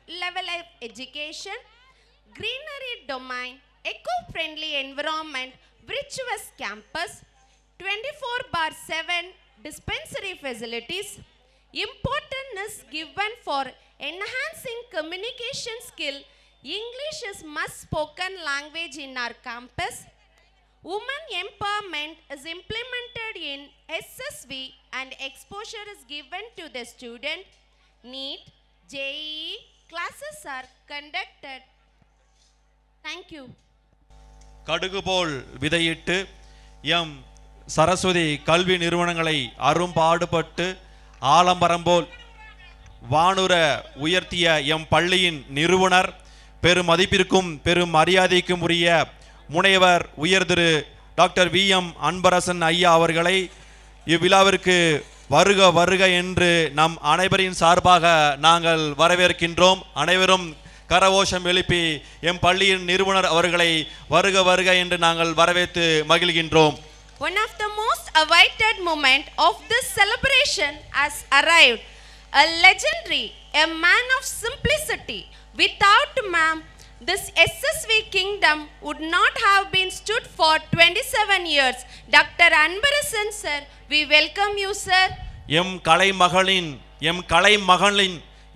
level of education, greenery domain, eco-friendly environment, virtuous campus, 24/7 dispensary facilities. Importance is given for enhancing communication skill. English is must spoken language in our campus. Women empowerment is implemented in SSV and exposure is given to the student. NEET, JEE classes are conducted. Thank you. கடுகுபோல் விதையிட்டு எம் சரஸ்வதி கல்வி நிறுவனங்களை அரும்பாடுபட்டு ஆலம்பரம்போல் வானுர உயர்த்திய M பள்ளியின் நிறுவனர் பெரும் மதிப்பிற்கும் பெரும் மரியாதைக்கும் உரிய முனைவர் உயர் திரு டாக்டர் VM அன்பரசன் ஐயா அவர்களை இவ்விழாவிற்கு வருக வருக என்று நம் அனைவரின் சார்பாக நாங்கள் வரவேற்கின்றோம். அனைவரும் கரவோஷம் எழுப்பி எம் பள்ளியின் நிறுவனர் அவர்களை வருக வருக என்று நாங்கள் வரவேற்று மகிழ்கின்றோம். One of the most awaited moment of this celebration has arrived. A legendary, a man of simplicity. Without ma'am, this SSV kingdom would not have been stood for 27 years. Dr. Anbarasan sir, we welcome you sir. எம் கலைமகளின்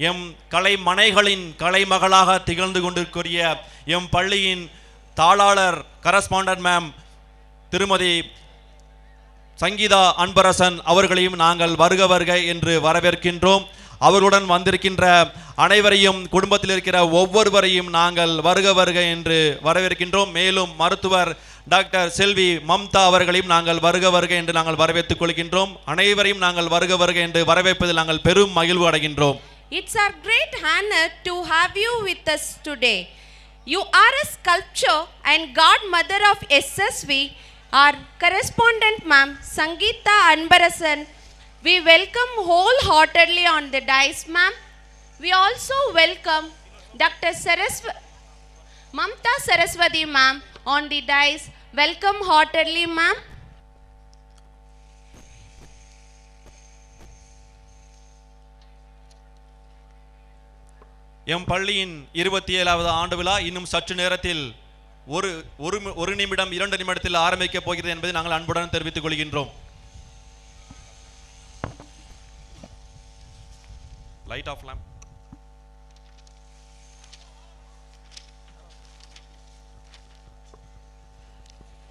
எம் கலைமனைகளின் கலைமகளாக திகழ்ந்து கொண்டிருக்கிற M பள்ளியின் தாளாளர் correspondent ma'am திருமதி சங்கீதா அன்பரசன் அவர்களையும் நாங்கள் வருக வருக என்று வரவேற்கின்றோம். அவர்களுடன் வந்திருக்கின்ற அனைவரையும் குடும்பத்தில் இருக்கிற ஒவ்வொருவரையும் நாங்கள் வருக வருக என்று வரவேற்கின்றோம். மேலும் மருத்துவர் டாக்டர் செல்வி மம்தா அவர்களையும் நாங்கள் வருக வருக என்று நாங்கள் வரவேற்றுக் கொள்கின்றோம். அனைவரையும் நாங்கள் வருக வருக என்று வரவேற்பதில் நாங்கள் பெரும் மகிழ்வு அடைகின்றோம். It's our great honor to have you with us today. You are a sculpture and godmother of SSV. Our correspondent ma'am Sangeeta Anbarasan, we welcome wholeheartedly on the dais ma'am. We also welcome Dr. Mamta Saraswati ma'am on the dais. Welcome heartedly ma'am. M பள்ளியின் 27வது ஆண்டு விழா இன்னும் சற்று நேரத்தில் ஒரு நிமிடம் 2 நிமிடத்தில் ஆரம்பிக்க போகிறது என்பதை நாங்கள் அன்புடன் தெரிவித்துக் கொள்கின்றோம். Light off lamp.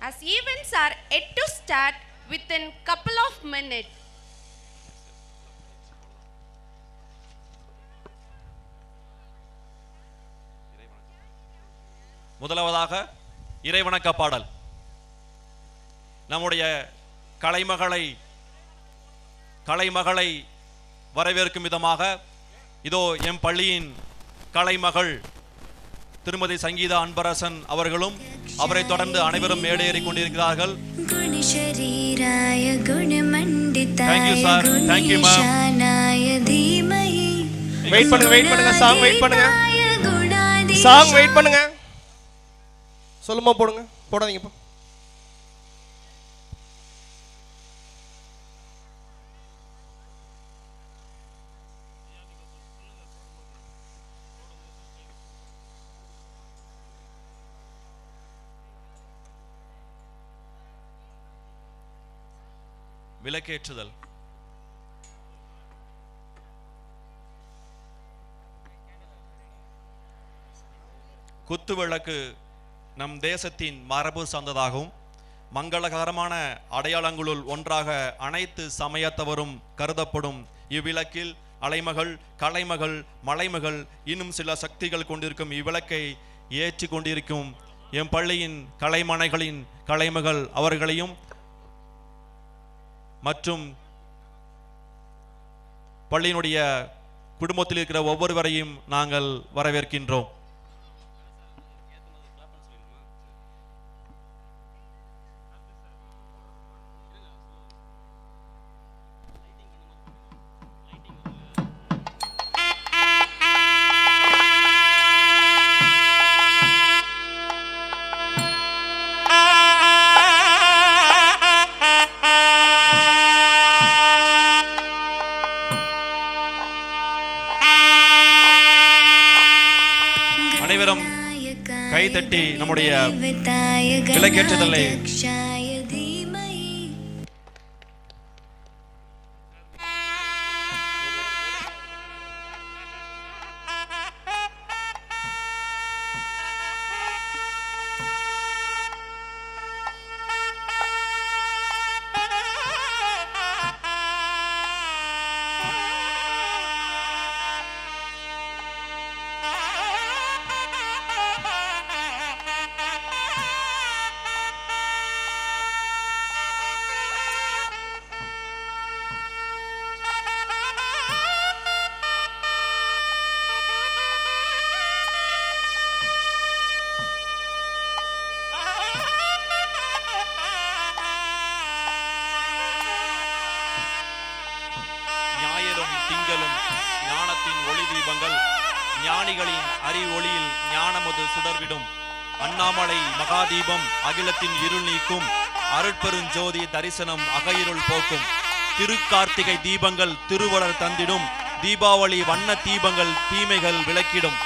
As events are yet to start within couple of minutes. முதலாவதாக இறைவணக்க பாடல். நம்முடைய கலைமகளை வரவேற்கும் விதமாக இதோ எம் பள்ளியின் கலைமகள் திருமதி சங்கீதா அன்பரசன் அவர்களும் அவரை தொடர்ந்து அனைவரும் மேடையேறி கொண்டிருக்கிறார்கள். Thank you sir. Thank you ma'am. Wait பண்ணுங்க சாங் வெயிட் பண்ணுங்க. சொல்லுமா போடாதீங்கப்பா. விளக்கேற்றுதல். குத்துவிளக்கு நம் தேசத்தின் மரபு சார்ந்ததாகவும் மங்களகரமான அடையாளங்களுள் ஒன்றாக அனைத்து சமயத்தவரும் கருதப்படும் இவ்விளக்கில் அலைமகள், கலைமகள், மலைமகள் இன்னும் சில சக்திகள் கொண்டிருக்கும் இவ்விளக்கை ஏற்றி கொண்டிருக்கும் எம் பள்ளியின் கலைமனைகளின் கலைமகள் அவர்களையும் மற்றும் பள்ளியினுடைய குடும்பத்தில் இருக்கிற ஒவ்வொருவரையும் நாங்கள் வரவேற்கின்றோம். அனைவரும் கைதட்டி நம்முடைய விளக்கேற்றுதலை ஞானத்தின் ஒளி தீபங்கள் ஞானிகளின் அறிவொளியில் ஞானமது சுடர்விடும். அண்ணாமலை மகாதீபம் அகிலத்தின் இருள் நீக்கும். அருட்பெருஞ்சோதி தரிசனம் அகையிருள் போக்கும். திருக்கார்த்திகை தீபங்கள் திருவளர் தந்திடும். தீபாவளி வண்ண தீபங்கள் தீமைகள் விளக்கிடும்.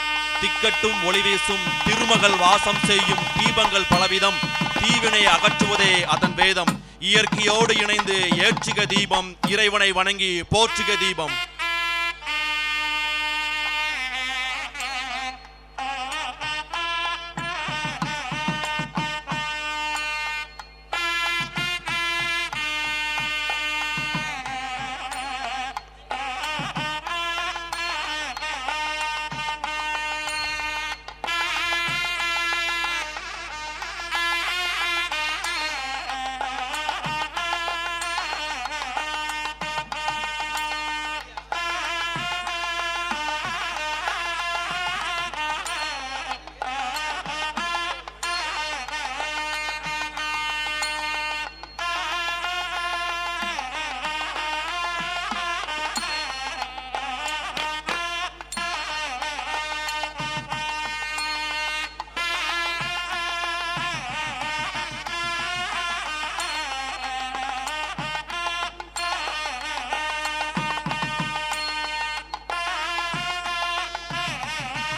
திக்கட்டும் ஒளி வீசும் திருமகள் வாசம் செய்யும் தீபங்கள் பலவிதம். தீவினை அகற்றுவதே அதன் வேதம். இயற்கையோடு இணைந்து ஏற்றுக தீபம். இறைவனை வணங்கி போற்றுக தீபம்.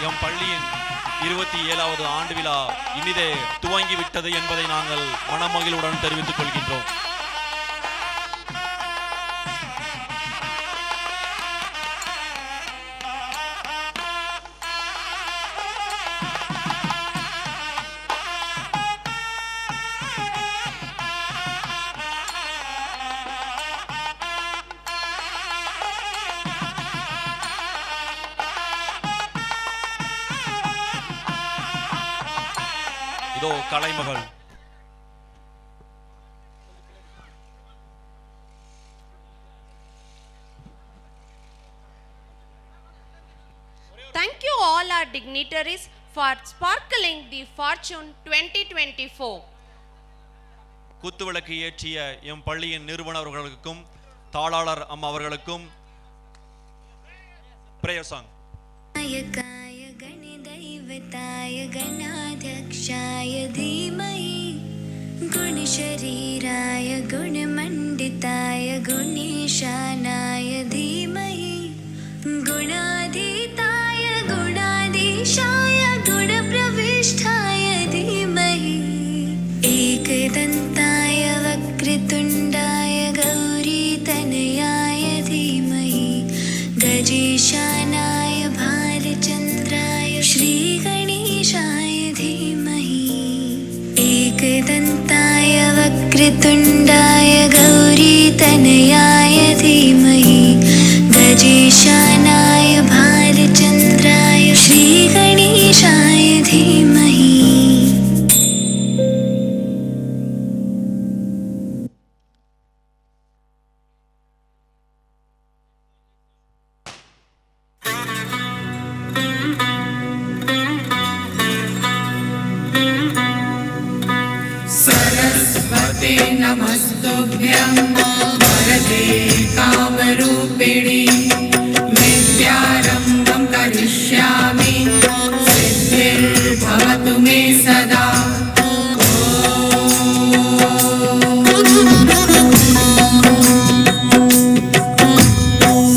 எம் பள்ளியின் 27வது ஆண்டு விழா இனிதே துவங்கிவிட்டது என்பதை நாங்கள் மனமகிழ்வுடன் தெரிவித்துக் கொள்கின்றோம். இதோ கலைமகள். Thank you all our dignitaries for sparkling the fortune 2024. குத்துவிளக்கு ஏற்றிய எம் பள்ளியின் நிறுவனர்களுக்கும் தாளாளர் அம்மா அவர்களுக்கும் prayer song. गणदैवताय गणाध्यक्षाय धीमहि गुणशरीराय गुणमण्डिताय गुणीशानाय धीमहि गुणाधीताय गुणाधीशाय गुणप्रविष्ठाय धीमहि एकदन्ताय वक्रतुण्डाय गौरीतनयाय धीमहि गजेशानाय श्रीगणेशाय धीमहि एकदन्ताय वक्रतुण्डाय गौरीतनयाय धीमहि गजेशानाय भालचन्द्राय श्रीगणेशाय धीमहि. नमस्तुभ्यं वरदे कामरूपिणि विद्यारम्भं करिष्यामि सिद्धिर्भवतु मे सदा.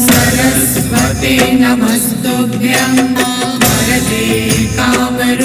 सरस्वते नमस्तुभ्यं वरदे कामरूपिणि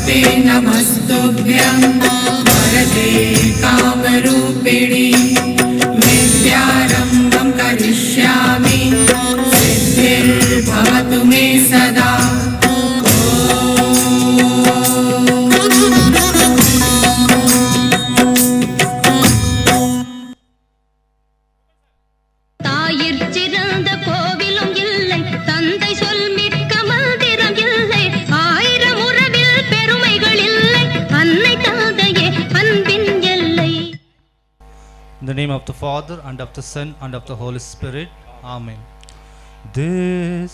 नमस्ते नमस्तुभ्यं वरदे कामरूपिणि विद्यारम्भं करिष्यामि सिद्धिर्भवतु मे सदा தாயிற்சிறந்த கோவிலும் இல்லை தந்தை சொல் மிக்க மந்திரம் இல்லை ஆயிரம் உறவில் பெருமைகள் இல்லை அன்னை தந்தையே அன்பின் எல்லை. In the name of the Father, and of the Son, and of the Holy Spirit. Amen. This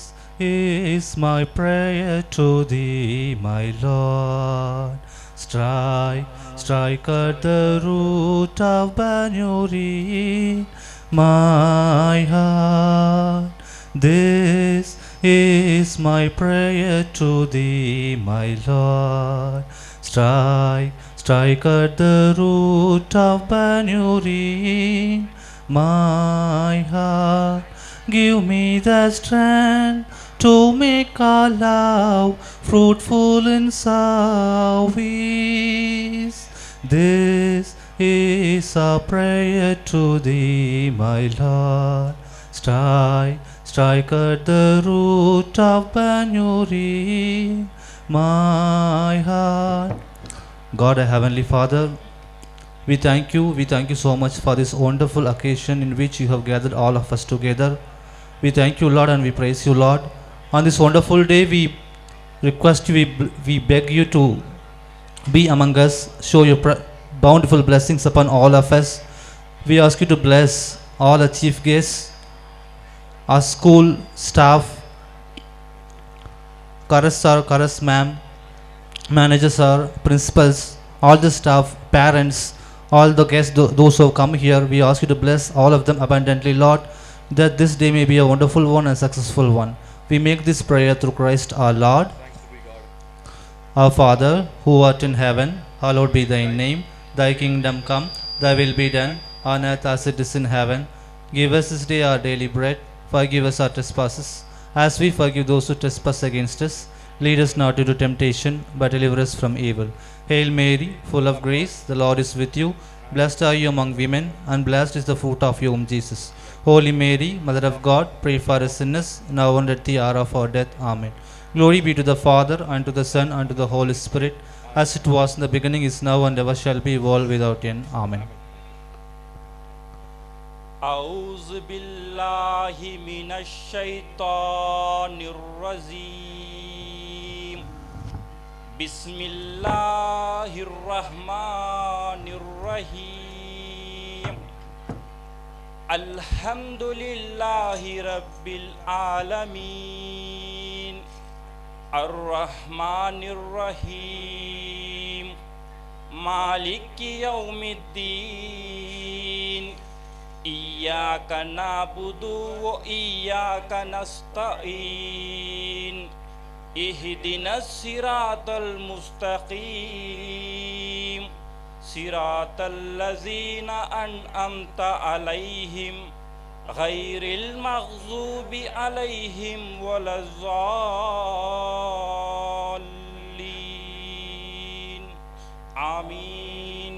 is my prayer to thee, my Lord. Strike at the root of Banuri, my heart. This is my prayer to thee, my Lord. Strike at the root of Banuri, my heart. Give me the strength to make our love fruitful in service. This is our prayer to thee, my Lord. Strike at the root of Banuri, my heart. God, our Heavenly Father, we thank you so much for this wonderful occasion in which you have gathered all of us together. We thank you, Lord, and we praise you, Lord. On this wonderful day, we request you, we beg you to be among us, show your bountiful blessings upon all of us. We ask you to bless all our chief guests, our school staff, Karas sir, Karas ma'am, managers sir, principals, all the staff, parents, all the guests, those who have come here. We ask you to bless all of them abundantly, Lord, that this day may be a wonderful one and successful one. We make this prayer through Christ our Lord. Our Father, who art in heaven, hallowed be thy name. Thy kingdom come, thy will be done, on earth as it is in heaven. Give us this day our daily bread. Forgive us our trespasses, as we forgive those who trespass against us. Lead us not into temptation, but deliver us from evil. Hail Mary, full of grace, the Lord is with you. Blessed are you among women, and blessed is the fruit of your womb, Jesus. Holy Mary, Mother of God, pray for us sinners, now and at the hour of our death. Amen. Glory be to the Father, and to the Son, and to the Holy Spirit, as it was in the beginning, is now, and ever shall be, world without end. Amen. أعوذ بالله من الشيطان الرجيم بسم الله الرحمن الرحيم الحمد لله رب العالمين الرحمن الرحيم مالك يوم الدين إياك نعبد وإياك نستعين اهدنا الصراط المستقيم صراط الذين أنعمت عليهم غير المغضوب عليهم ولا الضالين آمين.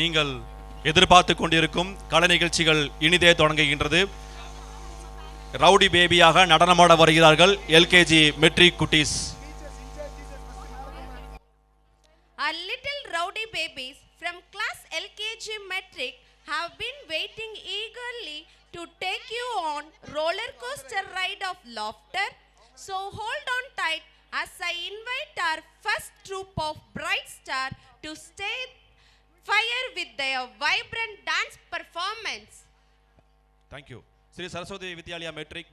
நீங்கள் எதிர்பார்த்து கொண்டிருக்கும் கலை நிகழ்ச்சிகள் இனிதே தொடங்குகின்றது. Rowdy பேபியாக நடனமாட வருகிறார்கள் LKG matric குட்டீஸ். Our little rowdy babies from class LKG Metric have been waiting eagerly to take you on roller coaster ride of laughter. So hold on tight as I invite our first troop of Bright Star to stay fire with their vibrant dance performance. Thank you. Shri Saraswati Vidyalaya matric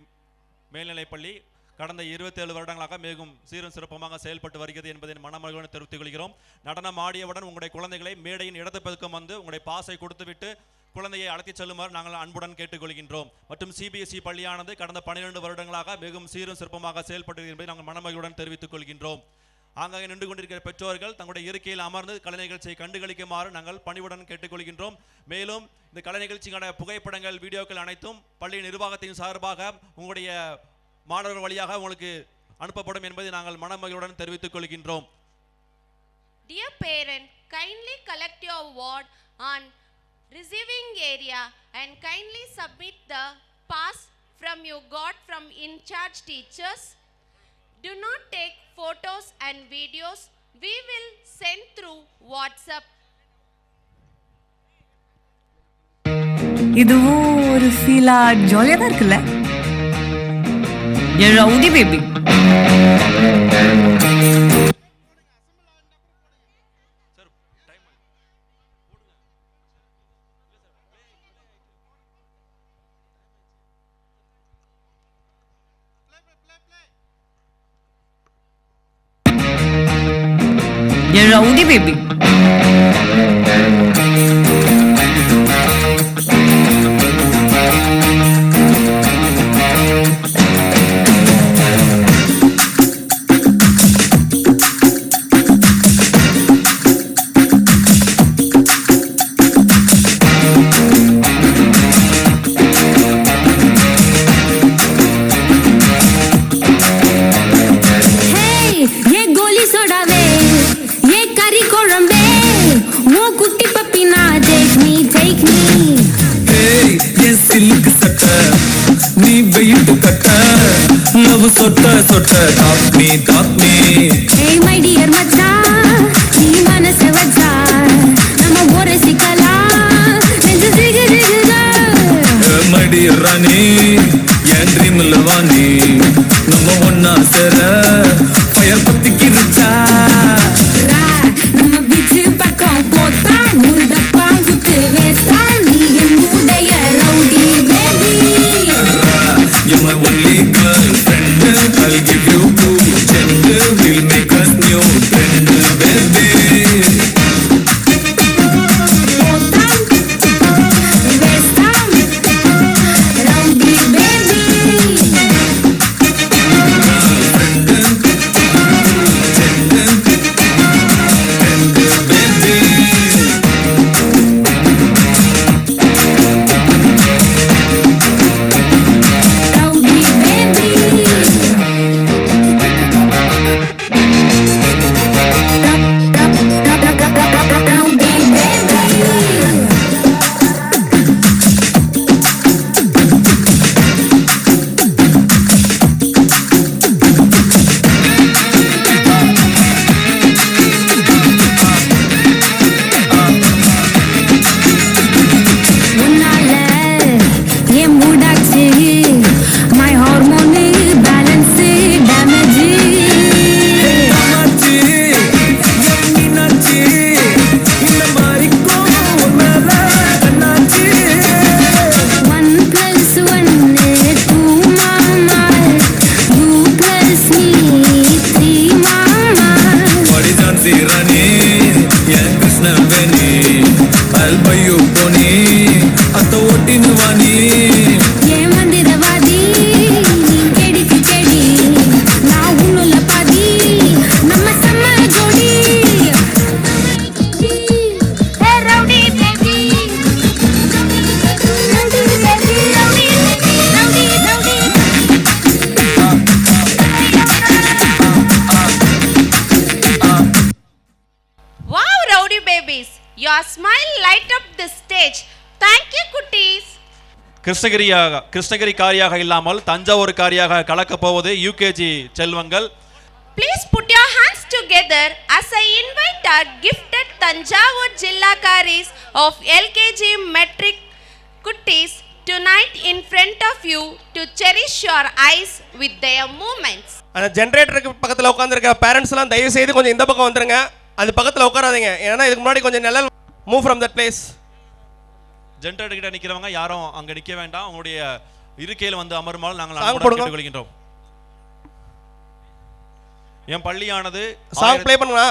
மேல்நிலைப்பள்ளி கடந்த 27 வருடங்களாக மிகவும் சீரும் சிறப்புமாக செயல்பட்டு வருகிறது என்பதை மனமகிழ்வுடன் தெரிவித்துக் கொள்கிறோம். நடனம் ஆடியவுடன் உங்களுடைய குழந்தைகளை மேடையின் இடது பக்கம் வந்து உங்களுடைய பாஸை கொடுத்துவிட்டு குழந்தையை அழைத்துச் செல்லுமாறு நாங்கள் அன்புடன் கேட்டுக்கொள்கின்றோம். மற்றும் CBSE பள்ளியானது கடந்த 12 வருடங்களாக மிகவும் சீரும் சிறப்புமாக செயல்பட்டு என்பதை நாங்கள் மனமகிழ்வுடன் தெரிவித்துக் கொள்கின்றோம். ஆங்காங்கே நின்று கொண்டிருக்கிற பெற்றோர்கள் தங்களுடைய இருக்கையில் அமர்ந்து கலை நிகழ்ச்சியை கண்டுகளிக்குமாறு நாங்கள் பணிவுடன் கேட்டுக்கொள்கின்றோம். மேலும் இந்த கலை நிகழ்ச்சிக்கான புகைப்படங்கள், வீடியோக்கள் அனைத்தும் பள்ளி நிர்வாகத்தின் சார்பாக உங்களுடைய மாணவர்கள் வழியாக உங்களுக்கு அனுப்பப்படும் என்பதை நாங்கள் மனமகிழ்வுடன் தெரிவித்துக் கொள்கின்றோம். Dear parent, kindly collect your word on receiving area and kindly submit the pass from you got from in charge teachers. Do not take photos and videos. We will send through WhatsApp. இதுவும் ஒரு ஃபீலா ஜாலியா தான் இருக்குல்ல. ஏ rowdy baby. ஏ rowdy baby. Your smile light up the stage. Thank you, Kutties. Krishnagiri காரியாக இல்லாமல் தஞ்சாவூர் காரியாக கலக்கப் போவது UKG செல்வங்கள். Please put your hands together as I invite our gifted Tanjavur Jilla Karis of LKG Metric Kutties tonight in front of you to cherish your eyes with their movements. அந்த ஜெனரேட்டருக்கு பக்கத்துல உட்கார்ந்திருக்க parents எல்லாம் தயவு செய்து கொஞ்சம் இந்த பக்கம் வந்துருங்க. அது பக்கத்துல உட்காராதீங்க. ஏன்னா இதுக்கு முன்னாடி கொஞ்சம் நிழல். Move from that place. Generator கிட்ட நிக்கிறவங்க யாரும் அங்க நிக்க வேண்டாம். உங்களுடைய இருக்கையில வந்து அமருமாறு நாங்கள் அன்புடன் கேட்டுக்கொள்கின்றோம். என் பள்ளியானது சாங் ப்ளே பண்ணுங்க.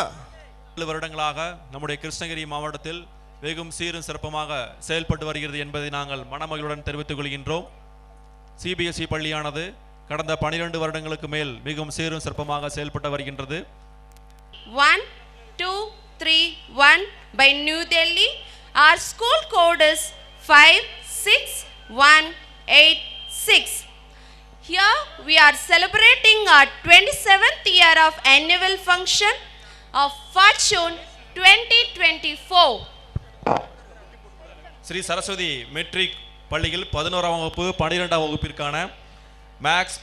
7 வருடங்களாக நம்முடைய கிருஷ்ணகிரி மாவட்டத்தில் வெகும் சீரும் சிறப்புமாக செயல்பட்டு வருகிறது என்பதை நாங்கள் மனமகிழ்வுடன் தெரிவித்துக் கொள்கின்றோம். சிபிஎஸ்இ பள்ளியானது கடந்த 12 வருடங்களுக்கு மேல் மிகவும் சீரும் சிறப்புமாக செயல்பட்டு வருகின்றது. 1 2 3 1 by New Delhi. Our school code is 56186. Here we are celebrating our 27th year of annual function of Fortune 2024. Shri Saraswati matric பள்ளியில் 11ஆம் வகுப்பு 12ஆம் வகுப்பிற்கான மேக்ஸ்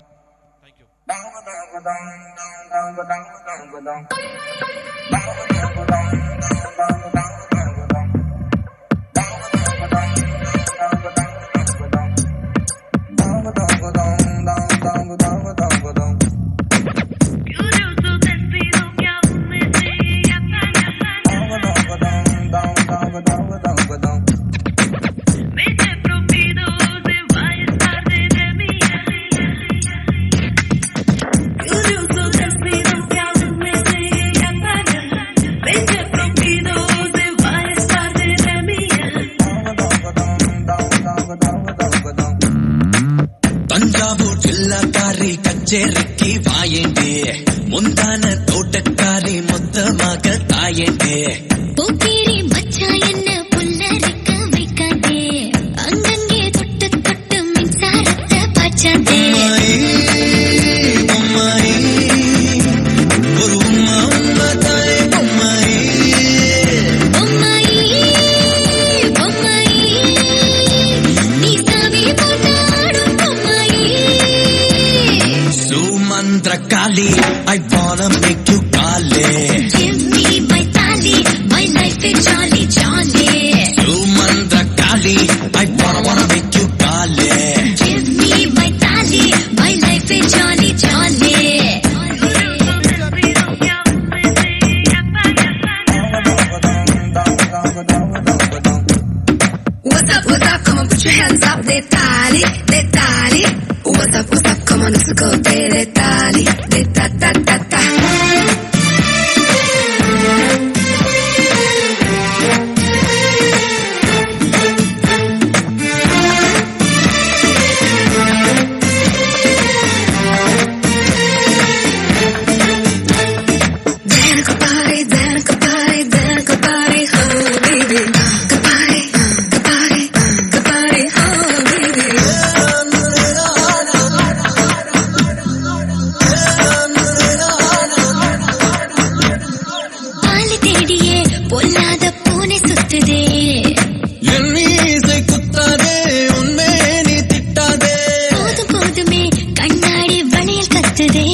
தஞ்சாவூர் ஜில்லாக்காரி கச்சேரிக்கு வாயேண்டே, முந்தான தோட்டக்காரி மொத்தமாக தாயேண்டே. போக்கிரி மச்சா என்ன புல்லரிக்க வைக்காதே, அங்கங்கே தொட்டு தொட்டு மின்சாரத்தை பாய்ச்சாதே. ஒரு உம்மா உம்மா தாய் பொம்மாயி, பொம்மாயி பொம்மாயி, நீ சாமி போட்டாடும் பொம்மாயி. சுமந்திர காளி, I wanna make you காலே. Give me my tali, my life is jolly jolly. சுமந்திர Kali, I wanna make you காலே. Give me my tali, my life is jolly jolly. What's up, come on, put your hands up, de tali, de tali. What's up, come on, let's go, de tali, de ta ta ta ta. பால் தேடியே பொல்லாத பூனை சுத்துதே, என் மீசை குத்தாதே, உன்மே நீ திட்டாதே. போதும் போதுமே கண்ணாடி வளையல் கத்துதே.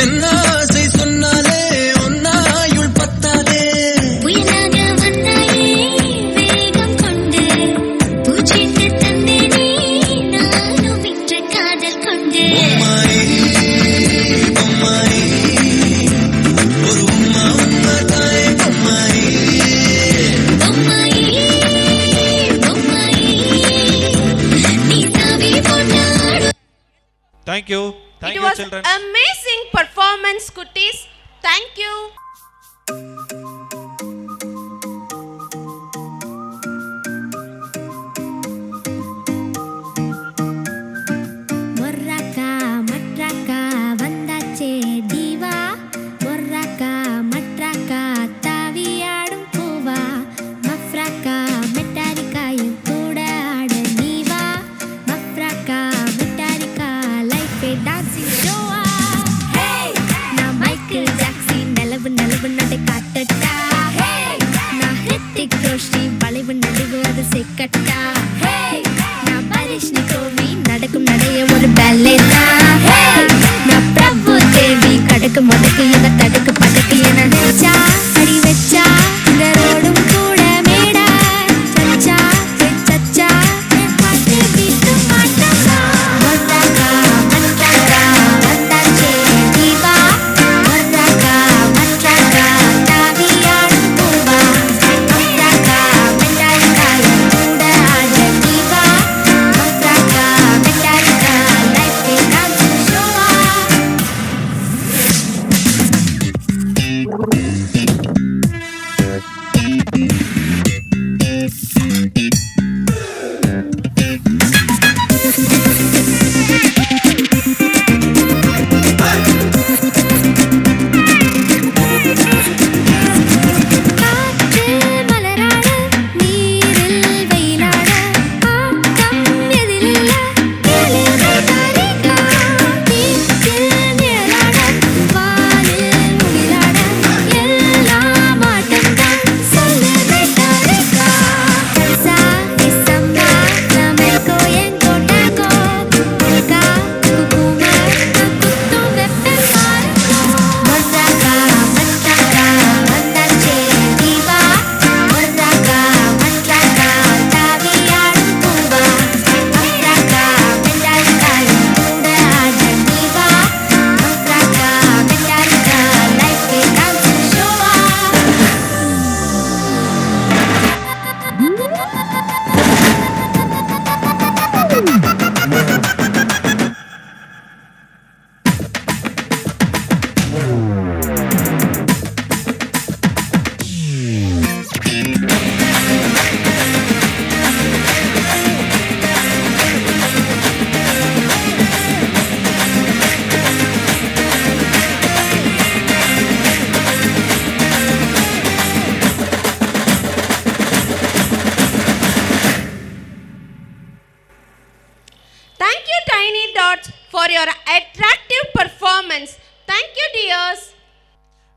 என் ஆசை சொன்னாலே உன்னாயுள் பத்தாதே. புயலாக வந்தாயே வேகம் கொண்டு, பூச்சிட்டு தந்தேனே நானும் இன்று காதல் கொண்டு. பொம்மாயி, ஒரு உம்மா உம்மா தாய் பொம்மாயி. பொம்மாயி பொம்மாயி, நீ சாமி போட்டாடும். Thank you It thank you was children. amazing performance, Kuttis. Thank you. மொர்ராக்கா மட்ராக்கா வந்தாச்சே தீவா, மொர்ராக்கா மட்ராக்கா தாவியாடும் பூவா, மஃப்ராக்கா மெட்டாரிக்காயும் கூட ஆட நீவா, மஃப்ராக்கா மெட்டாரிக்கா லைஃபே டான்சிங் ஷோவா. நான் மைக்கேல் ஜாக்சன் நிலவு நிலவு நடை காட்டட்டா, நான் ஹிருத்திக் ரோஷன் வளைவு நடுவு அது செக்கட்டா, நான் பரிஷ்ணி கோவி நடக்கும் நடைய ஒரு பேலேட்டா, நான் பிரபு தேவி கடக்கு மடக்கு என தடுக்கு படக்கு என நினைச்சா அடி வச்சா இந்த ரோடும் கூட மேடா சச்சா சச்சா என் பாட்டு பீட்டு மாட்டா. மொர்ராக்கா மட்ராக்கா வந்தாச்சே தீவா, மொர்ராக்கா மட்ராக்கா தாவியாடும் பூவா, மொர்ராக்கா மெட்டாரிக்காயும் கூட ஆட நீவா, மொர்ராக்கா மெட்டாரிக்கா லைஃபே டான்சிங் ஷோவா.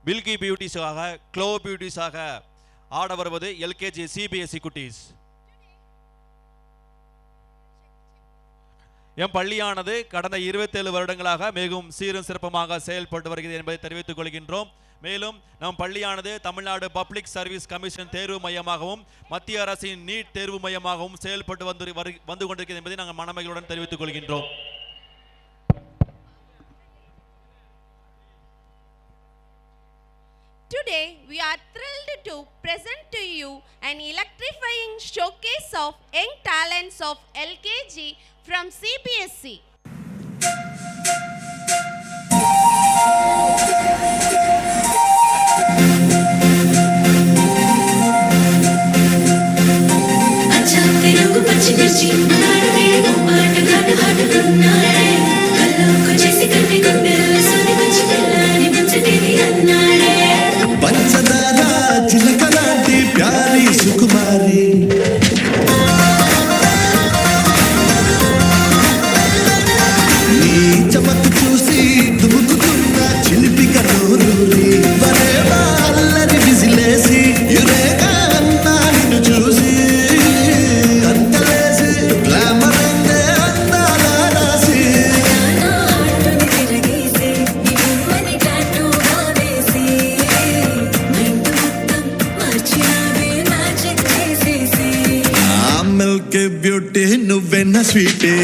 மில்கி பியூட்டிஸாக, க்ளோ பியூட்டிஸாக ஆட வருவது எல்கேஜி சிபிஎஸ்இ குட்டீஸ். எம் பள்ளியானது கடந்த 27 வருடங்களாக மிகவும் சீரும் சிறப்புமாக செயல்பட்டு வருகிறது என்பதை தெரிவித்துக் கொள்கின்றோம். மேலும் நம் பள்ளியானது தமிழ்நாடு பப்ளிக் சர்வீஸ் கமிஷன் தேர்வு மையமாகவும் மத்திய அரசின் நீட் தேர்வு மையமாகவும் செயல்பட்டு வந்து கொண்டிருக்கிறது என்பதை நாங்கள் மனமகிழ்வுடன் தெரிவித்துக் கொள்கின்றோம். Today, we are thrilled to present to you an electrifying showcase of young talents of LKG from CBSE. अच्छा तेरे को पची पची नाड़ मेरे को पाट घाट हाट करना है कल्लों को जैसे करने को मेरे सोने कुछ मिलाने मुझसे तेरी अन्ना है पंचदारा चिलकलाटी प्यारी सुकुमारी नी चमक चूसी दुमुकुతున్నా చిలిపిగా నోరూరి వరేవా అల్లరి విజిలేసి యురేగా అన్నా నిన్ను చూసి అంతలేసి గ్లామర్ అందే అందాల రాసి నా హార్ట్ తిరిగేసి నీ మని టాటూ వేసి మైండ్ మొత్తం మార్చినావే మ్యాజిక్ చేసేసి ఆ మిల్క్ బ్యూటీ నువ్వెన్న స్వీటే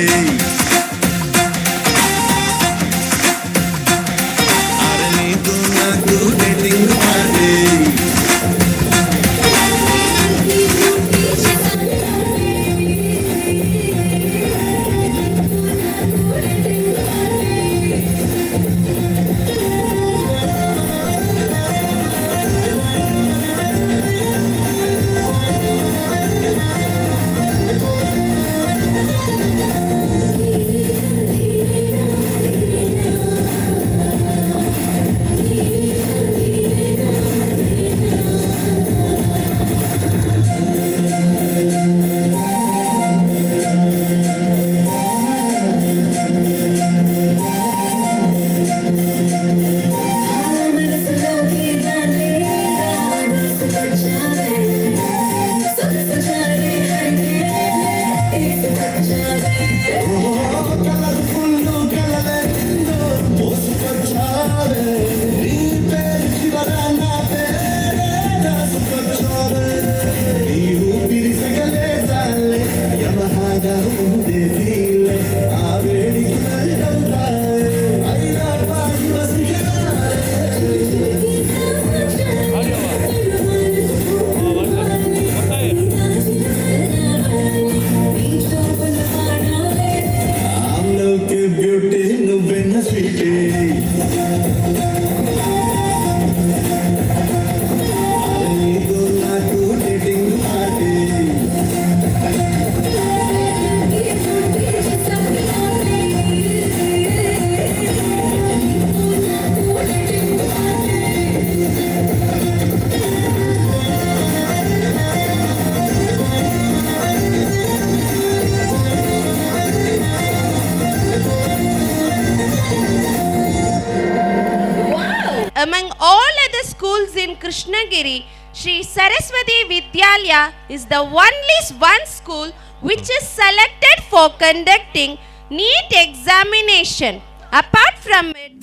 Among all other schools in Krishnagiri, Sri Saraswati Vidyalaya is the only one school which is selected for conducting NEET examination. Apart from it,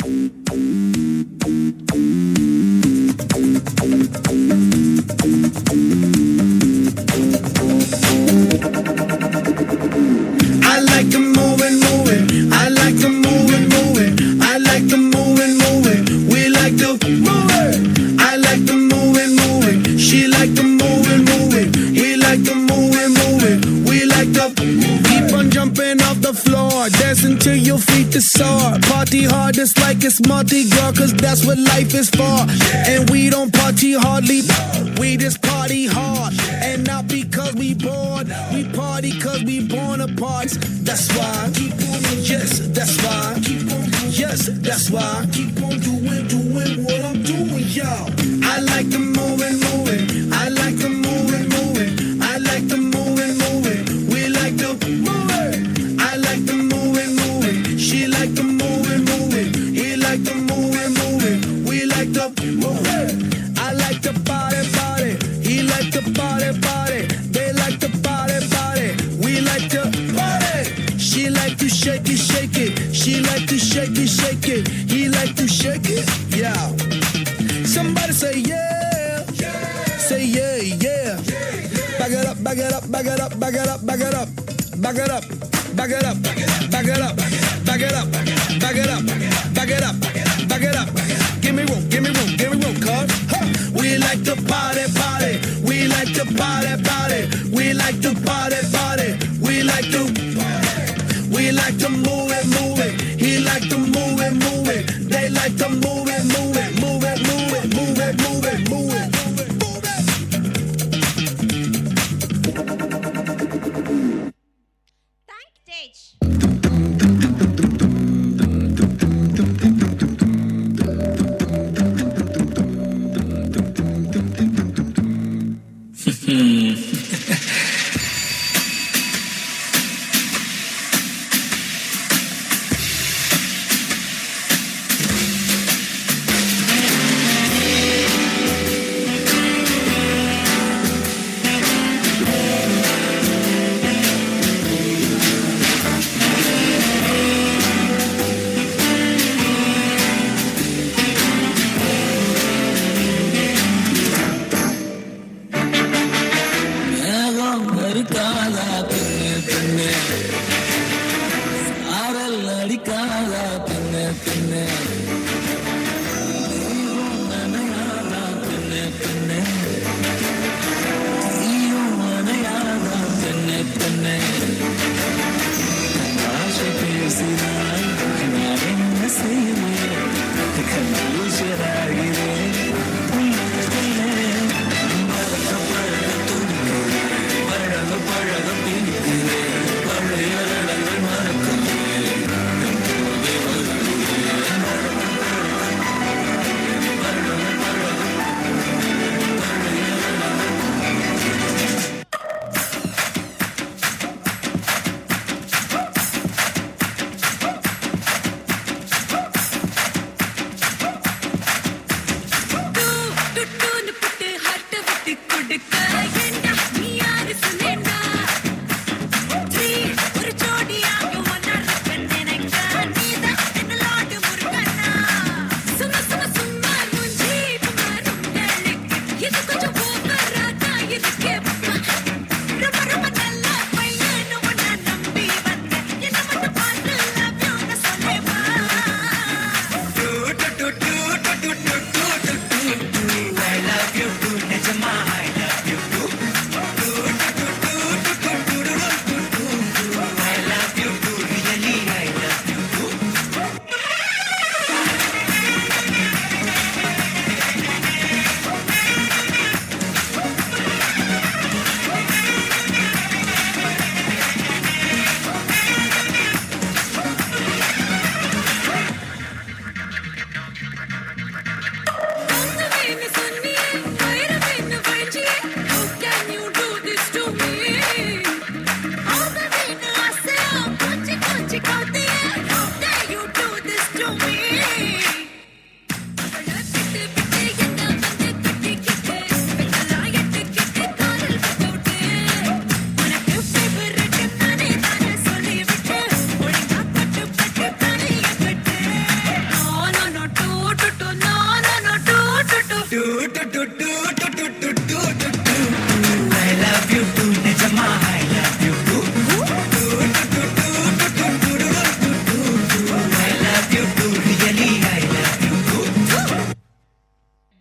I like them moving, moving. I like them moving, moving. I like them moving, moving. We like the moving. I like them moving, moving. She like them moving, moving. We like them moving, moving. We like the keep on jumping off the floor, dancing till your feet is sore. Party hard, it's like it's Mardi Gras, 'cause that's what life is for. And we don't party hardly, we just party hard. And not because we bored, we party 'cause we born apart. That's why I keep on, yes, that's why I keep on, yes, that's why I keep on doing what I'm doing, y'all. I like them moving, moving. I like them moving, moving. I like them moving, moving. We like them moving. I like them moving, moving. She like them moving, moving. He like them moving, moving. We like them moving. Everybody say yeah. Say yeah, yeah. Back it up, back it up, back it up, back it up, back it up. Back it up, back it up, back it up, back it up, back it up, back it up, back it up. Give me room, give me room, give me room, cuz. We like to party, party. We like to party, party. We like to party, party. We like to move it, move it. He like to move it, move it. They like to move it, move it, move it, move it, move it, move it, move it. Thank Tej.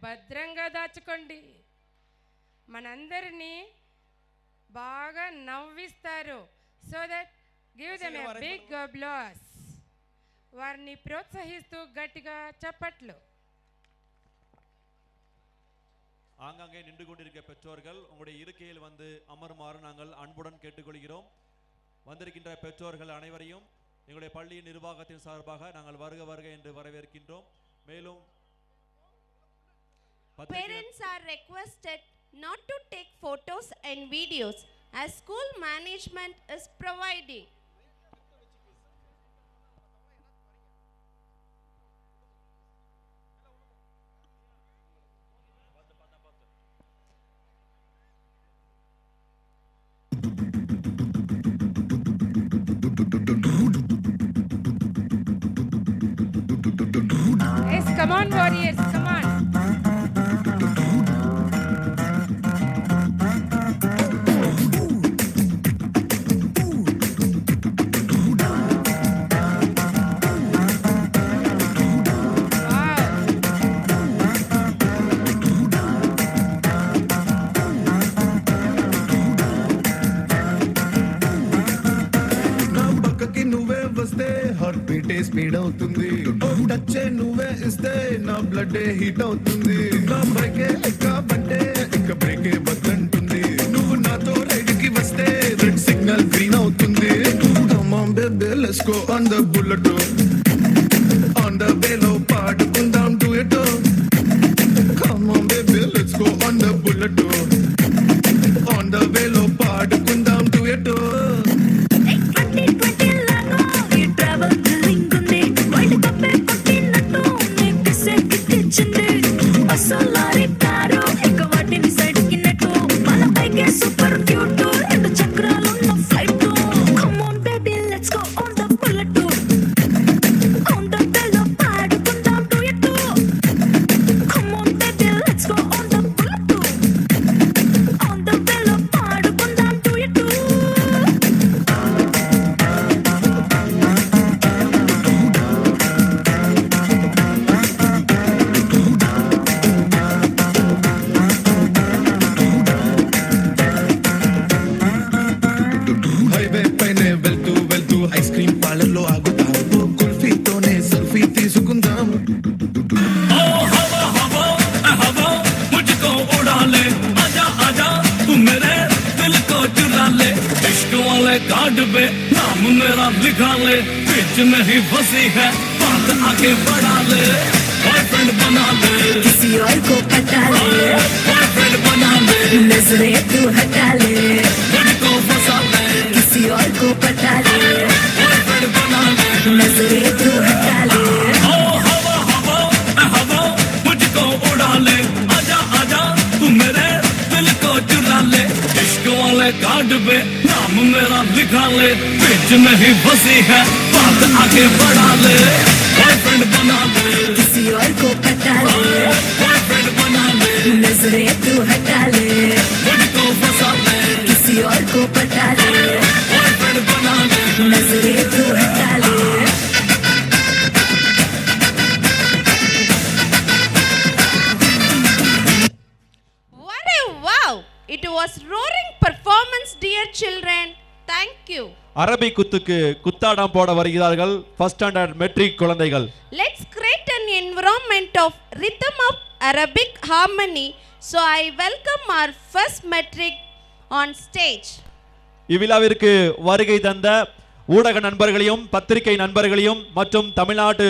భద్రంగా దాచుకోండి. మనందరినీ బాగా నవ్విస్తారు. So that give them a big applause. వారిని ప్రోత్సహిస్తూ గట్టిగా చప్పట్లు. ஆங்காங்கே நின்று கொண்டிருக்க பெற்றோர்கள் உங்களுடைய இருக்கையில் வந்து அமருமாறு நாங்கள் அன்புடன் கேட்டுக்கொள்கிறோம். வந்திருக்கின்ற பெற்றோர்கள் அனைவரையும் எங்களுடைய பள்ளியின் நிர்வாகத்தின் சார்பாக நாங்கள் வருக வருக என்று வரவேற்கின்றோம். மேலும் Parents are requested not to take photos and videos as school management is providing. Yes, come on warriors, come on. వేడవుతుంది టచ్ నువ్వే ఇస్తే నా బ్లడ్ హీట్ అవుతుంది నా బైకే ఎక్కబంటే ఇక బ్రేకే వద్దంటుంది నువ్వు నాతో రైడ్ కి వస్తే రెడ్ సిగ్నల్ గ్రీన్ అవుతుంది come on baby let's go on the bullet on the వేలో పాడుకుందాం duet come on baby let's go on the bullet on the వేలో పాడుకుందాం duet Super cute, and the chakral on the flight too. Come on, baby, let's go on the bullet too. On the bello pad, come down to it too. Come on, baby, let's go on the bullet too. On the bello pad, come down to it too. Highway పైనే వెళ్తూ వెళ్తూ ice cream పార్లర్లో ఆగుతాం కుల్ఫీతోనే selfie తీసుకుందాం मुझको उड़ा ले आजा आजा तू मेरे दिल को चुरा ले इश्क वाले कार्ड पे नाम मेरा लिखा ले बीच में ही फंसी है बात आगे बढ़ा ले बॉयफ्रेंड बना ले किसी और को पटा ले बॉयफ्रेंड बना ले नजरें तू हटा ले मुझको फंसा ले किसी और को पटा ले बॉयफ्रेंड बना ले नजरें तू हटा ले हवा मुझको उड़ा ले आजा आजा तू मेरे दिल को चुरा ले इश्क वाले कार्ड पे नाम मेरा लिखा ले बीच में ही फंसी है बात आगे बढ़ा ले बॉयफ्रेंड बना ले किसी और को पटा ले बॉयफ्रेंड बना ले नजरें तू हटा ले मुझको फंसा ले किसी और को पटा ले बॉयफ्रेंड बना ले नजरें तू हटा ले What a wow! It was roaring performance, dear children. Thank you. Arabic குத்துக்கு குத்தாடம் போட வருகிறார்கள் ஃபர்ஸ்ட் ஸ்டாண்டர்ட் மெட்ரிக் குழந்தைகள். Let's create an environment of rhythm of Arabic harmony. So I welcome our first metric on stage. இவ்விழாவிற்கு வருகை தந்த ஊடக நண்பர்களையும் பத்திரிகை நண்பர்களையும் மற்றும் தமிழ்நாட்டு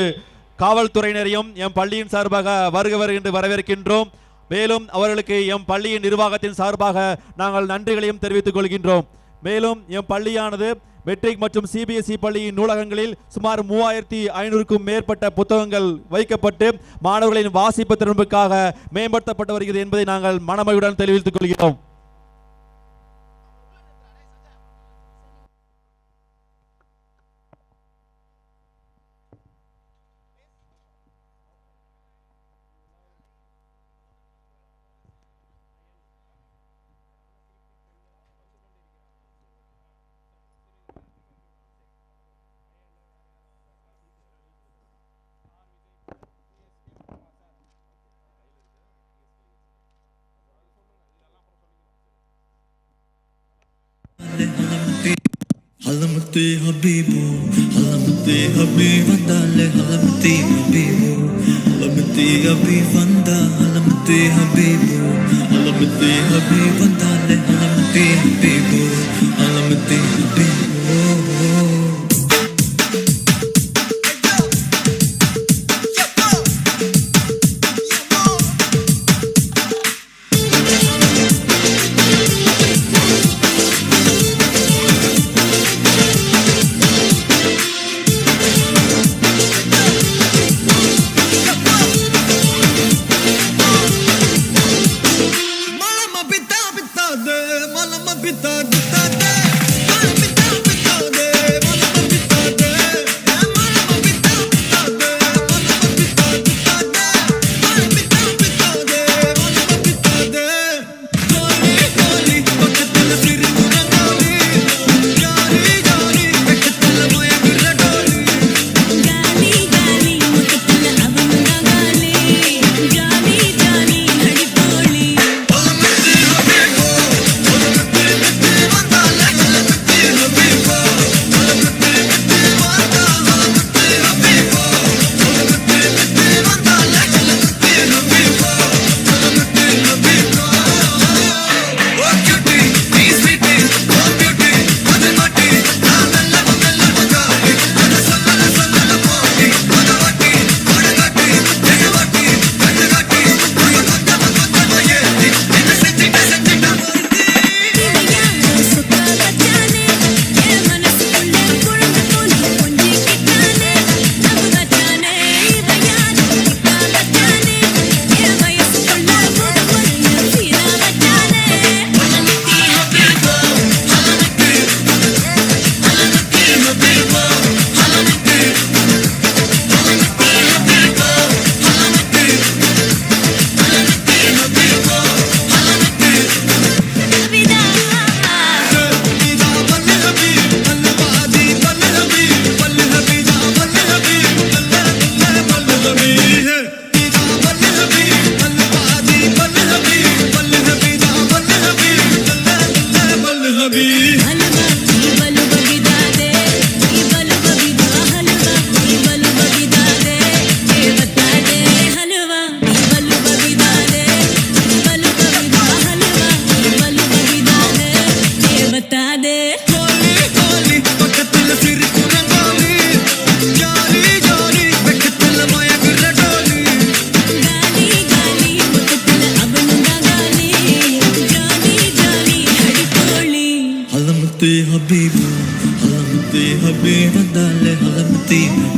காவல்துறையினரையும் எம் பள்ளியின் சார்பாக வருக என்று வரவேற்கின்றோம். மேலும் அவர்களுக்கு எம் பள்ளியின் நிர்வாகத்தின் சார்பாக நாங்கள் நன்றிகளையும் தெரிவித்துக் கொள்கின்றோம். மேலும் எம் பள்ளியானது மெட்ரிக் மற்றும் சிபிஎஸ்இ பள்ளியின் நூலகங்களில் சுமார் 3500க்கும் மேற்பட்ட புத்தகங்கள் வைக்கப்பட்டு மாணவர்களின் வாசிப்பு திறனுக்காக மேம்படுத்தப்பட்டு வருகிறது என்பதை நாங்கள் மனமகிழ்வுடன் தெரிவித்துக் கொள்கிறோம். Halamati Habibu, Halamati Habibandale, Halamati Habibu, Halamati Habibanda, Halamati Habibu, Halamati Habibandale, Halamati Habibu, Halamati Habibu. Malama pita pita de,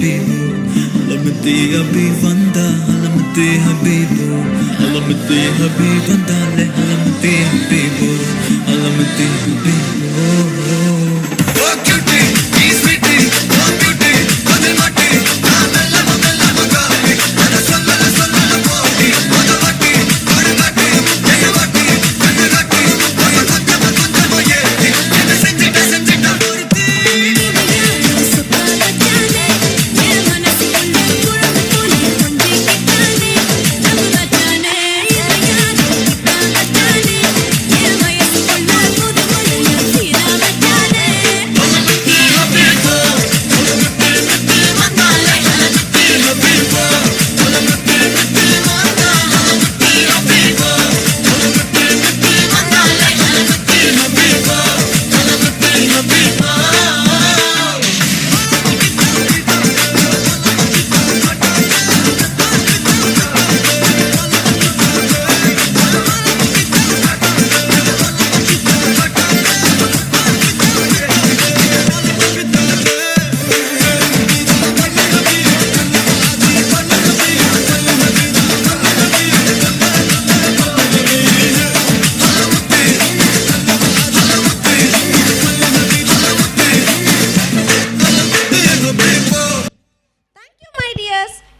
habibu alamati abi vanda alamati habibu alamati abi vanda le alamati habibu alamati habibu oh cutie he's pretty oh beauty adil matti namella magami ana solla podi oda vatti oda vatti eye vatti kanna vatti oya konja moye enna senjita porti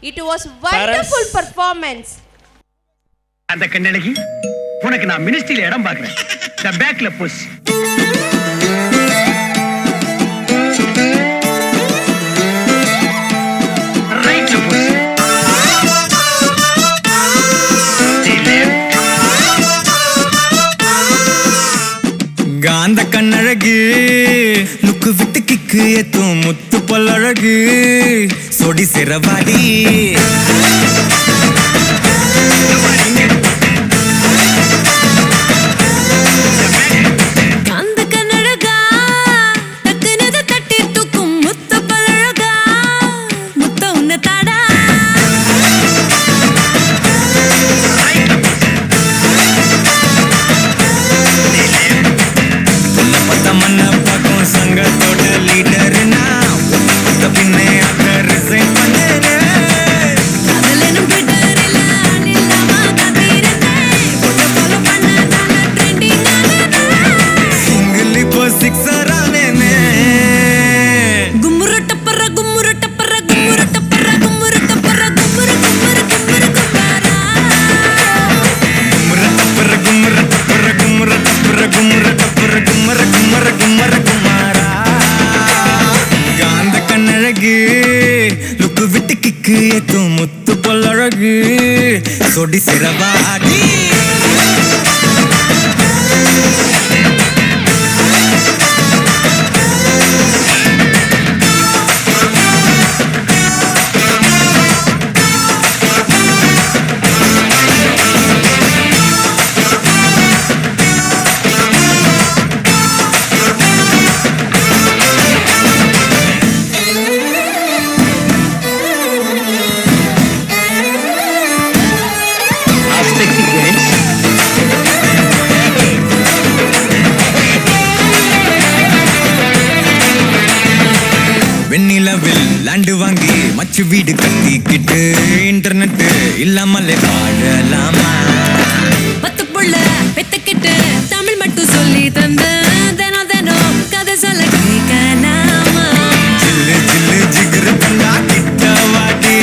It was wonderful performance. அந்த கண்ணழகி உனக்கு நான் மினிஸ்ட்ரியில இடம் பார்க்கிறேன். The backல push. Rightல push. காந்த கண்ணழகு லுக்கு விட்டு kick ஏத்தும் முத்து பொல்லழகு சொடி சிறவாடி முத்து பொல்லழகு சொடி சிறவாடி வெண்ணிலவில் land வாங்கி மச்சு வீடு கட்டிக்கிட்டு இன்டர்நெட் இல்லாமலே வாழலாமா பத்து புள்ள பெத்துக்கிட்டு தமிழ் மட்டும் சொல்லி தந்த தினம் தினம் கதை சொல்ல கேட்கலாமா ஜில்லு ஜில்லு ஜிகரு தந்தா கிட்ட வாட்டி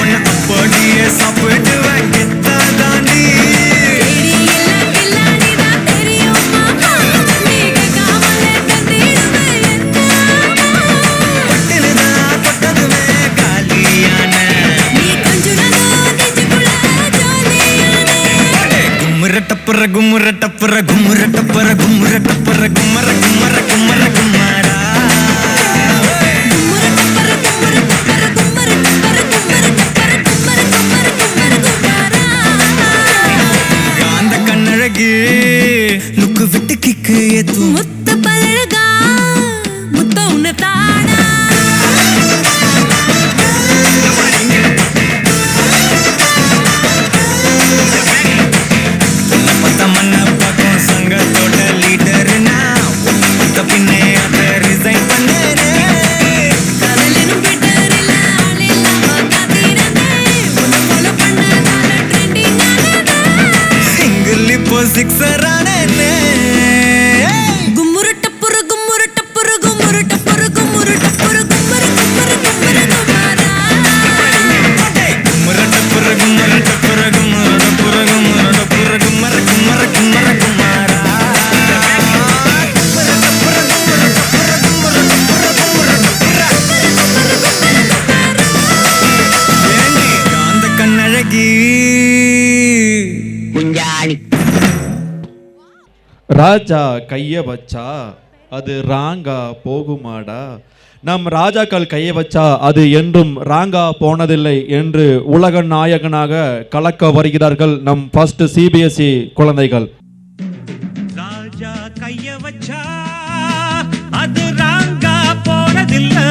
உன்னை அப்படியே சாப்பிட்டு வைக்கத்தா தாண்டி டப்பர கும்மர டப்பர கும்மர டப்பர கும்மர டப்பர கும்மர கும்மர கும்மர கும்மரா கும்மர டப்பர கும்மர டப்பர கும்மர டப்பர கும்மர டப்பர கும்மர கும்மர கும்மர கும்மரா காந்த கண்ணழகு லுக்கு விட்டு கிக்கு ஏத்து முத்து பழகா முத்த உன்னை தானா பின்னே அதை ரிசைன் பண்ணேனே கடலினும் பிட்டரில சிக்ஸர் ஆனேனே கும்முரு டப்புரு கும்முரு டப்புரு கும்முரு டப்புரு கும்முரு டப்புரு கும்முரு கும்முரு கும்முரு குமாரா கும்முரு டப்புரு கும்முரு டப்புரு கும்முரு டப்புரு கும்முரு டப்புரு கும்மர கும்மர கும்மர குமாரா கும்முரு டப்புரு கும்முரு டப்புரு கும்முரு டப்புரு கும்முரு டப்புரு ஏண்டி காந்த கண்ணழகி குஞ்சாணி ராஜா கைய வச்சா அது ராங்கா போகுமாடா நம் ராஜாக்கள் கையை வச்சா அது என்றும் ராங்கா போனதில்லை என்று உலக நாயகனாக கலக்க வருகிறார்கள் நம் ஃபர்ஸ்ட் சிபிஎஸ்இ குழந்தைகள். ராஜா கைய வச்சா அது ராங்கா போனதில்லை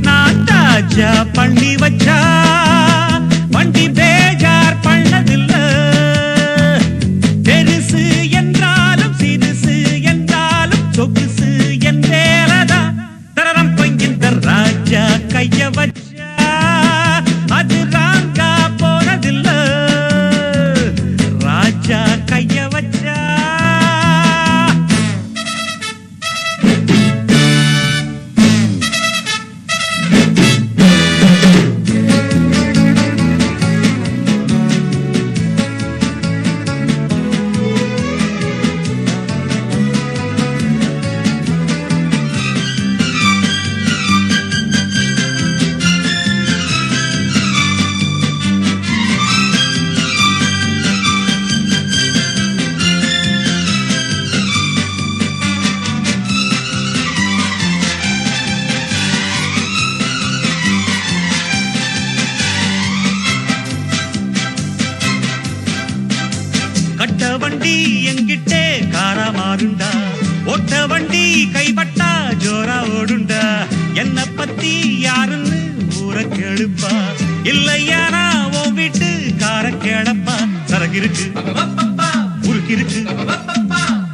நான் ராஜா பண்ணி வச்சா வண்டி பேஜார் பண்ணதில்லை பெருசு என்றாலும் சிறுசு என்றாலும் சொகுசு என்றேலதா தரரம் பங்கிந்த ராஜா கைய வச்சா அது ராங்கா போனதில்லை ராஜா கைய வச்சா கட்ட வண்டி என்கிட்டே காரா மாறுண்டா ஓட்ட வண்டி கைப்பட்டா ஜோரா ஓடுண்டா என்ன பத்தி யாருன்னு ஊர கேளுப்பா இல்லையானா உன் வீட்டு கார கேளப்பா சரக்கு இருக்கு உருக்கு இருக்கு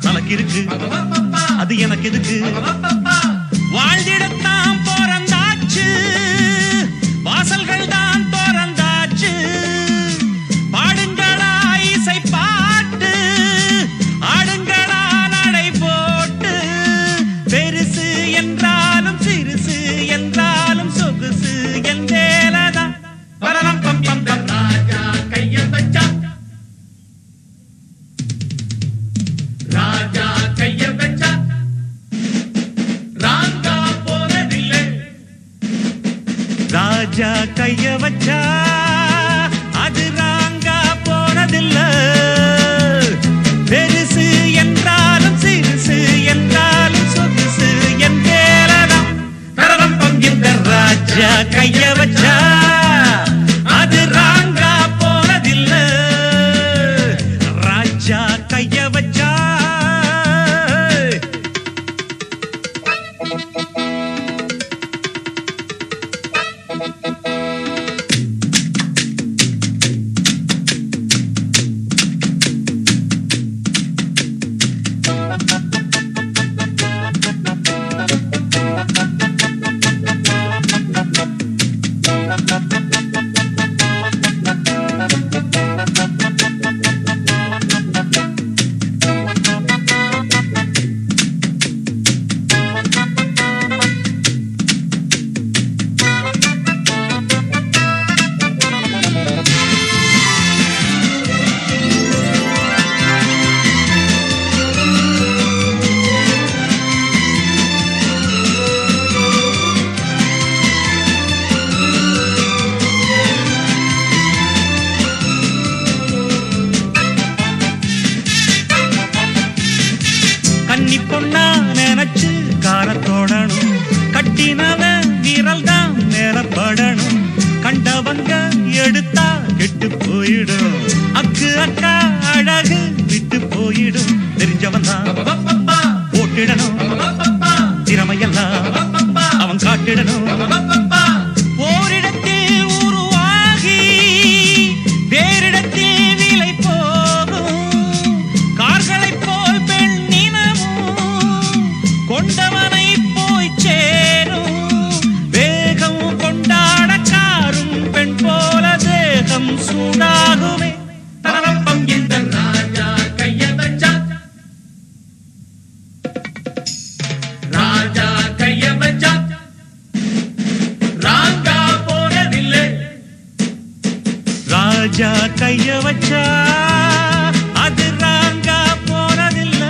சலக்கு இருக்கு அது எனக்கு எதுக்கு வாழ்ந்திடத்தான் போறந்தாச்சு வாசல்கள் தான் தோறந்தாச்சு பாடுங்களா இசை பாட்டு ஆடுங்களா நடை போட்டு பெருசு என்றாலும் சிறுசு என்றாலும் சொகுசு என்றேலதான் பரரம் பம் பம் பம் ராஜா கைய வச்சா ராஜா கைய வச்சா ராங்கா போனதில்லை ராஜா கைய வச்சா அது ராங்கா போனதில்லை பெருசு என்றாலும் சிறுசு என்றாலும் சொகுசு என்றேலதான் தரரம் பங்கிந்த ராஜா கைய வச்சா அது ராங்கா போனதில்லை ராஜா கைய வச்சா கைய வச்சா அது ராங்கா போனதில்ல.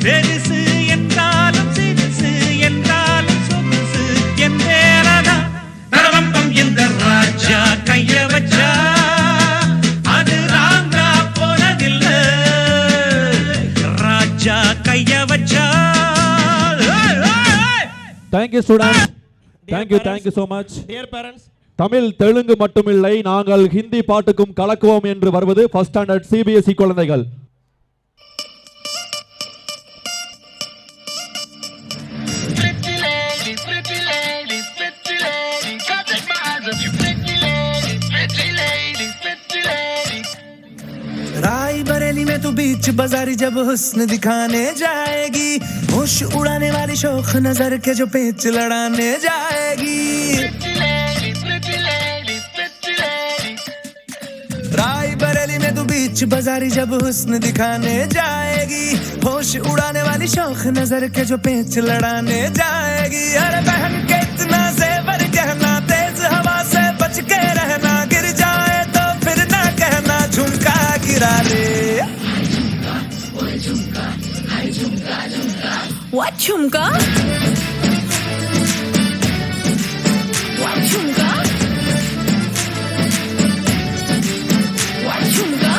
பெருசு என்றாலும் சிறுசு என்றாலும் சொகுசு என் மேலதான் தரவம்பம் இந்த ராஜா கைய வச்சா அது ராங்கா போனதில்ல. ராஜா கைய வச்சா. Thank you students. Thank you so much. Dear parents, Tamil Telugu மட்டுமில்லை, நாங்கள் ஹிந்தி பாட்டுக்கும் கலக்குவோம் என்று வருவது ஃபர்ஸ்ட் ஸ்டாண்டர்ட் CBSE குழந்தைகள். राय बरेली में तू बीच बाजारी जब हुस्न दिखाने जाएगी, होश उड़ाने वाली शौक नजर के जो पेच लड़ाने जाएगी. राय बरेली में तू बीच बाजारी जब हुस्न दिखाने जाएगी, होश उड़ाने वाली शौक नजर के जो पेच लड़ाने जाएगी. अरे बहन के इतना ज़ेवर कहना, तेज हवा से बच के रहना, गिर जाए तो फिर ना कहना झुमका गिरा ले. What झुमका? What झुमका? What झुमका?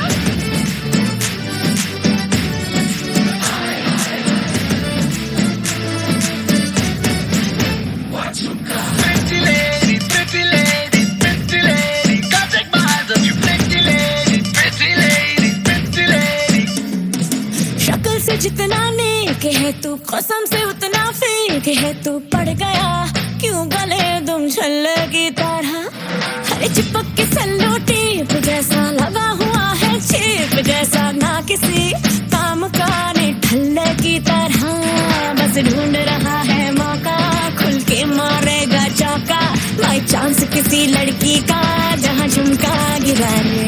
What झुमका? Pretty lady, pretty lady, pretty lady, come take my eyes off you, pretty lady, pretty lady, pretty lady. शक्ल से जितना नेक है तू, कसम से उतना फेक है तू. पड़ गया क्यों गले तुम छल्ले की तरह, हरे चिपक के सल्लो टेप जैसा लगा हुआ है चेप जैसा, ना किसी काम का ठल्ले की तरह. बस ढूंढ रहा है मौका, खुल के मारेगा चौका, बाई चांस किसी लड़की का जहां झुमका गिरा ले.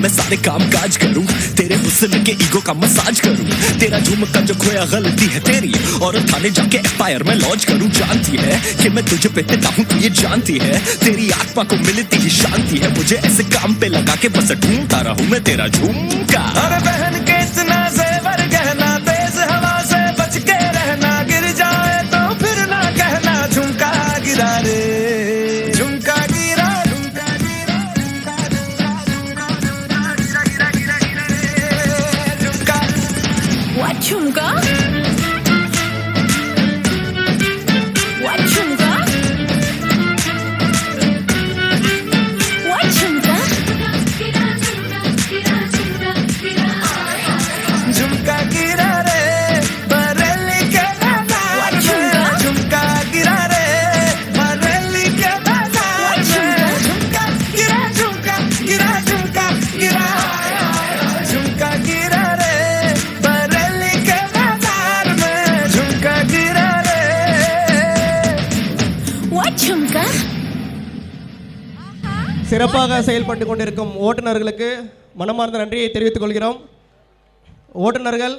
मैं सारे काम काज करूं, तेरे हुस्न के ईगो का मसाज करूं. तेरा झुमका जो खोया गलती है तेरी, और थाने जाके एफआईआर में लॉन्च करूं. जानती है कि मैं तुझे पे फिदा हूं, तू ये जानती है. तेरी आत्मा को मिलती ही शांति है, मुझे ऐसे काम पे लगा के बस ढूंढता रहूं मैं तेरा झुमका. अरे बहन के इतना ज़ेवर कहना, तेज हवा से बच के रहना, गिर जाए तो फिर ना कहना झुमका गिरा रे. झुमका गिरा, What झुमका? What झुमका? What झुमका? झुमका गिरा रे बरेली के बाजार में, झुमका गिरा रे बरेली के बाजार में. झुमका गिरा, झुमका गिरा, झुमका गिरा, झुमका गिरा रे बरेली के बाजार में, झुमका गिरा रे. What झुमका? சிறப்பாக செயல்பட்டு கொண்டிருக்கும் ஓட்டுநர்களுக்கு மனமார்ந்த நன்றியை தெரிவித்துக் கொள்கிறோம். ஓட்டுநர்கள்